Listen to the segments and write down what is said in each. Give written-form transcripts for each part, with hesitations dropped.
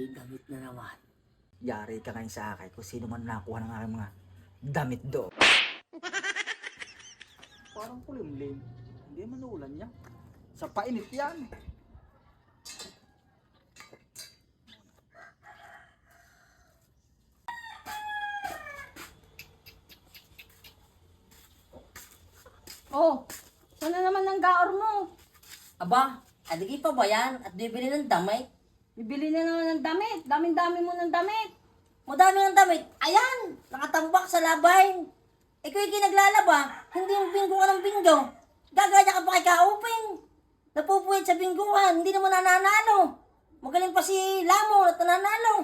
May damit na naman. Yari ka ngayon sa akin kung sino man nakuha ng aking mga damit do. Parang kulimlim. Hindi man ulan niya. Sa painit yan. Oh, saan na naman ang gaor mo? Aba, adigi pa ba yan? At bibili ng damit? Bibili na naman ng damit. Daming-dami mo ng damit. Madami ng damit. Ayan! Nakatambak sa labay. Ikaw yung naglalaba. Hindi yung binggo ka ng binggo. Gagaya ka pa kay Kauping. Napupuwit sa bingguhan. Hindi naman nananalo. Magaling pa si Lamo at nananalo.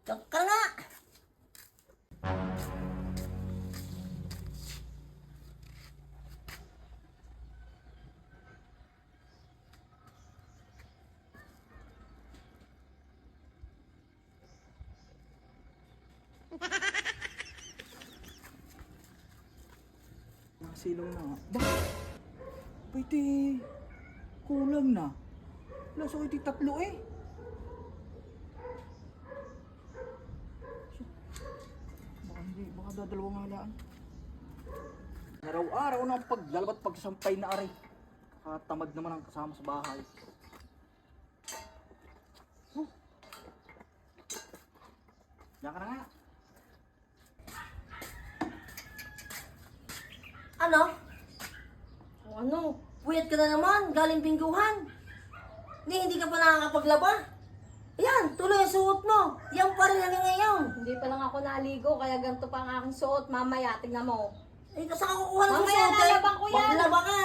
Diyan ka nga. Silong na nga. Ba? Pwede. Kulang na. Laso iti tatlo eh. Baka hindi. Baka dadalawang halaan. Araw-araw na ang paglalaba at pagsampay na aray. Katamad naman ang kasama sa bahay. Diyan ka na nga. Ano? O ano? Puyat ka na naman. Galing bingguhan. Hindi ka pa nakakapaglaba. Ayan, tuloy ang suot mo. Yan pa rin hanggang ngayon. Hindi pa lang ako naligo, kaya ganito pa ang aking suot. Mamaya, tignan mo. Eh, kasi ako kukuha ng Mamaya, suot. lalabang ko yan. Maglaba ka.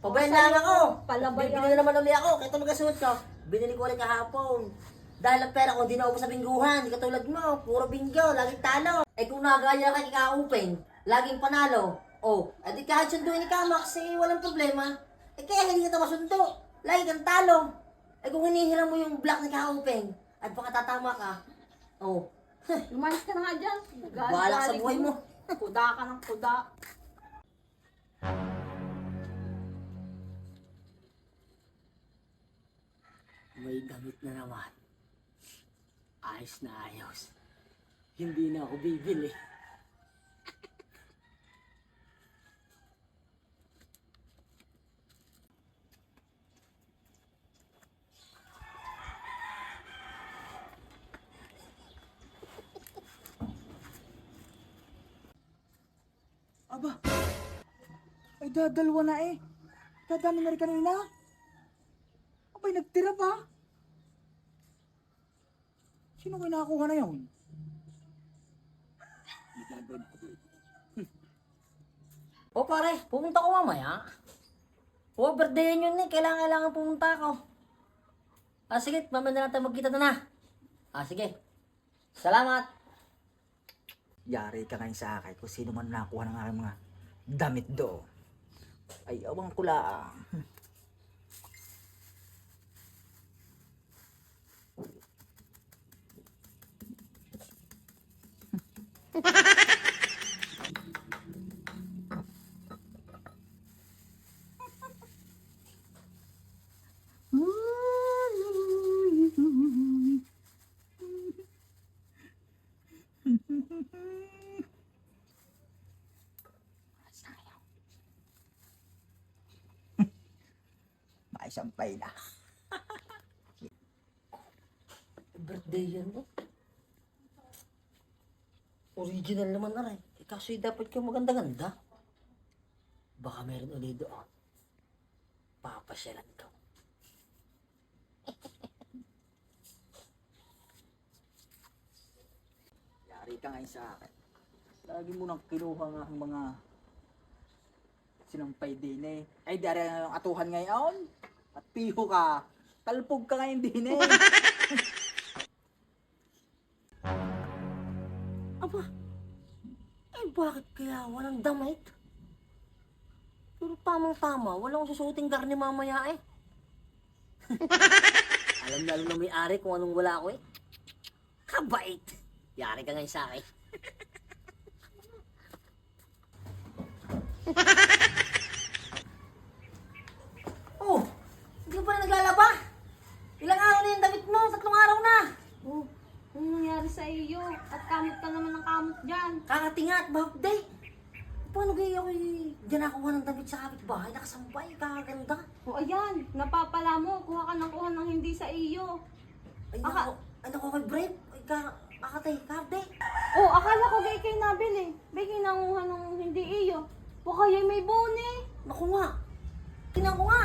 Pabayan lang ako. Palaba Bibili yan. na naman ulit ako. Kaya ito magkasuot ko. Binili ko ulit kahapon. Dahil ang pera ko hindi na ubos sa bingguhan. Hindi katulad mo. Puro binggo. Laging talo. Eh kung nagaya ka kikaupin, laging panalo. Oh, edi kahit sunduin ni Kamax, eh, walang problema. Eh kaya hindi kita masundo. Lagi kang talo. Eh kung hinihiram mo yung black ni Kaupeng, at baka tatama ka. Oh, Lumayas ka na nga dyan. bahala ka sa buhay mo. Kuda ka ng kuda. May damit na naman. Ayos na ayos. Hindi na ako bibili. Aba, ay dadalwa na eh. Dadami na rin kanina. Abay, nagtira pa. Sino kayo nakakuha na yun? O pare, pumunta ko mamaya. O, birthday yun eh. Kailangan pumunta ako. Ah, sige, mamaya na natin magkita na. Ah, sige. Salamat. Yari ka ngayon sa akin kung sino man nakuha ng aking mga damit do. Ay, awang kula. Maisampay na. Birthday yan eh. Original naman na rin. Eh, kaso dapat ka maganda-ganda. Baka meron ulit doon. Papasyalan ka. Yari ka ngayon sa akin. Lagi mo nang kinuha nga ang mga sinampay din eh. Ay, dari na ang atuhan ngayon. At piho ka. Talpog ka ngayon din eh. Aba, eh bakit kaya walang damit? Pero tamang-tama, walang susuting garni mamaya eh. alam na may-ari kung anong wala ako eh. Kabait! Yari ka ngayon sa akin. Oh! Hindi ka pa na naglalaba? Ilang araw na yung damit mo? Kakatingat, birthday. Paano kaya ako diyan nakuha ng damit sa kapitbahay? Nakasambay, kakaganda. O ayan, napapala mo, kuha ka ng kuha ng hindi sa iyo. Ay, Aka- naku kay Brave. Ay, kakatay, karte. O, akala ko gay kay nabili. Bay kinanguha ng hindi iyo. O kaya may bone. Naku nga. Tingnan ko nga.